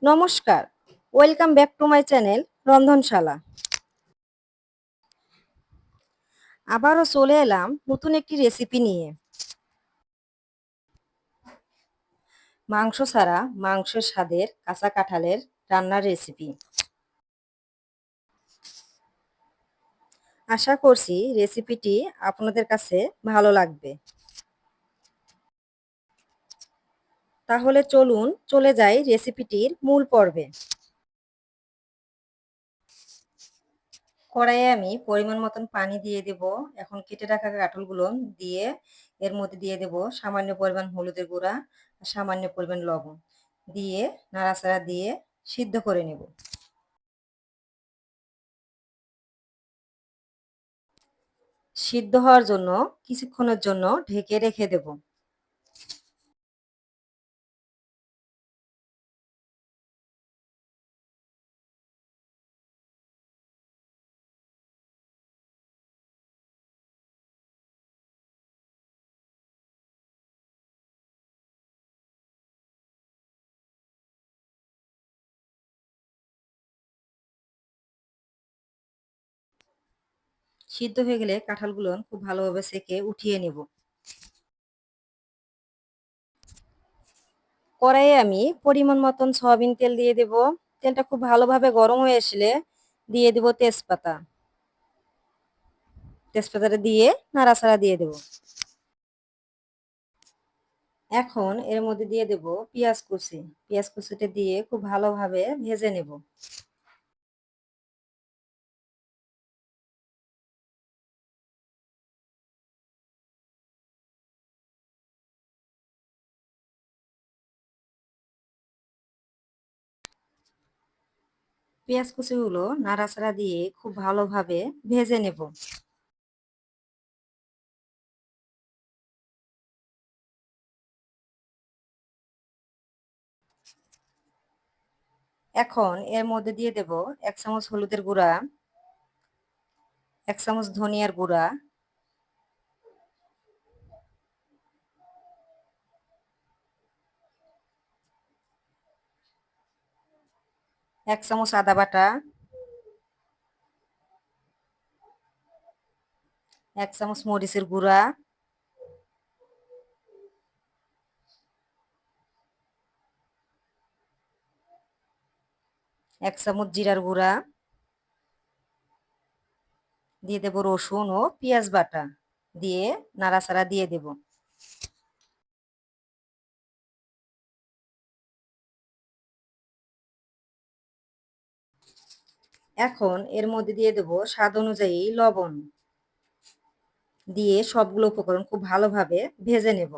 নমস্কার, welcome back to my channel Rondhonshala. আবারও চলে এলাম নতুন একটি রেসিপি নিয়ে। মাংস ছাড়া মাংসের স্বাদের কাঁচা কাঁঠালের রান্নার রেসিপি। আশা করছি রেসিপিটি আপনাদের কাছে ভালো লাগবে। তাহলে চলুন চলে যাই রেসিপিটির মূল পর্বে। কড়াইয়ে আমি পরিমাণ মতন পানি দিয়ে দেব। এখন কেটে রাখা কাঁঠালগুলো দিয়ে এর মধ্যে দিয়ে দেব সামান্য পরিমাণ হলুদের গুঁড়া, সামান্য পরিমাণ লবণ দিয়ে নাড়াচাড়া দিয়ে সিদ্ধ করে নেব। সিদ্ধ হওয়ার জন্য কিছুক্ষণের জন্য ঢেকে রেখে দেব। সিদ্ধ হয়ে গেলে কাঁঠালগুলো খুব ভালোভাবে সেকে উঠিয়ে নেব। কড়াইয়ে আমি পরিমাণ মতন সয়াবিন তেল দিয়ে দেব। তেলটা খুব ভালোভাবে গরম হয়ে আসলে দিয়ে দেব তেজপাতা। তেজপাতাটা দিয়ে নাড়াচাড়া দিয়ে দেব। এখন এর মধ্যে দিয়ে দেব পেঁয়াজ কুচি। পেঁয়াজ কুচিটা দিয়ে খুব ভালোভাবে ভেজে নেব। পেঁয়াজ কুচিগুলো নাড়াচাড়া দিয়ে খুব ভালোভাবে ভেজে নেব। এখন এর মধ্যে দিয়ে দেব 1 চামচ হলুদের গুঁড়া, 1 চামচ ধনিয়ার গুঁড়া, 1 চামচ আদা বাটা, 1 চামচ মরিচের গুঁড়া, 1 চামচ জিরার গুঁড়া, দিয়ে দেব রসুন ও পেঁয়াজ বাটা দিয়ে নাড়াচাড়া দিয়ে দেব। এখন এর মধ্যে দিয়ে দেব স্বাদ অনুযায়ী লবণ দিয়ে সবগুলো উপকরণ খুব ভালোভাবে ভেজে নেব।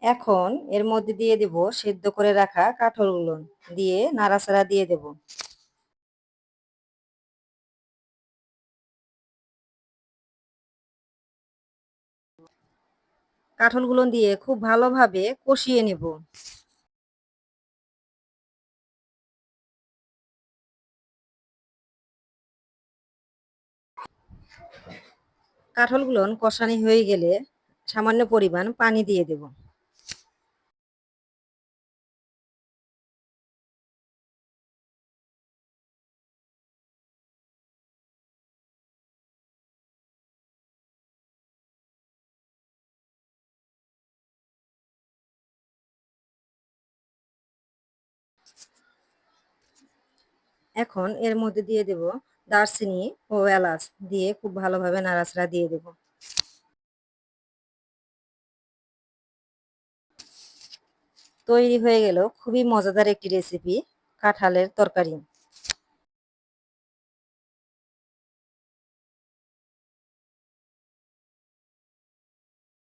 এখন এর মধ্যে দিয়ে দেব সেদ্ধ করে রাখা কাঁঠালগুলো দিয়ে নাড়াচাড়া দিয়ে দেব। কাঁঠালগুলো দিয়ে খুব ভালোভাবে কষিয়ে নেব। কাঁঠালগুলো কষানি হয়ে গেলে সামান্য পরিমাণ পানি দিয়ে দেব। এখন এর মধ্যে দিয়ে দেব দারচিনি ও এলাচ দিয়ে খুব ভালোভাবে নাড়াচাড়া দিয়ে দেব। তৈরি হয়ে গেল খুবই মজাদার একটি রেসিপি, কাঁঠালের তরকারি।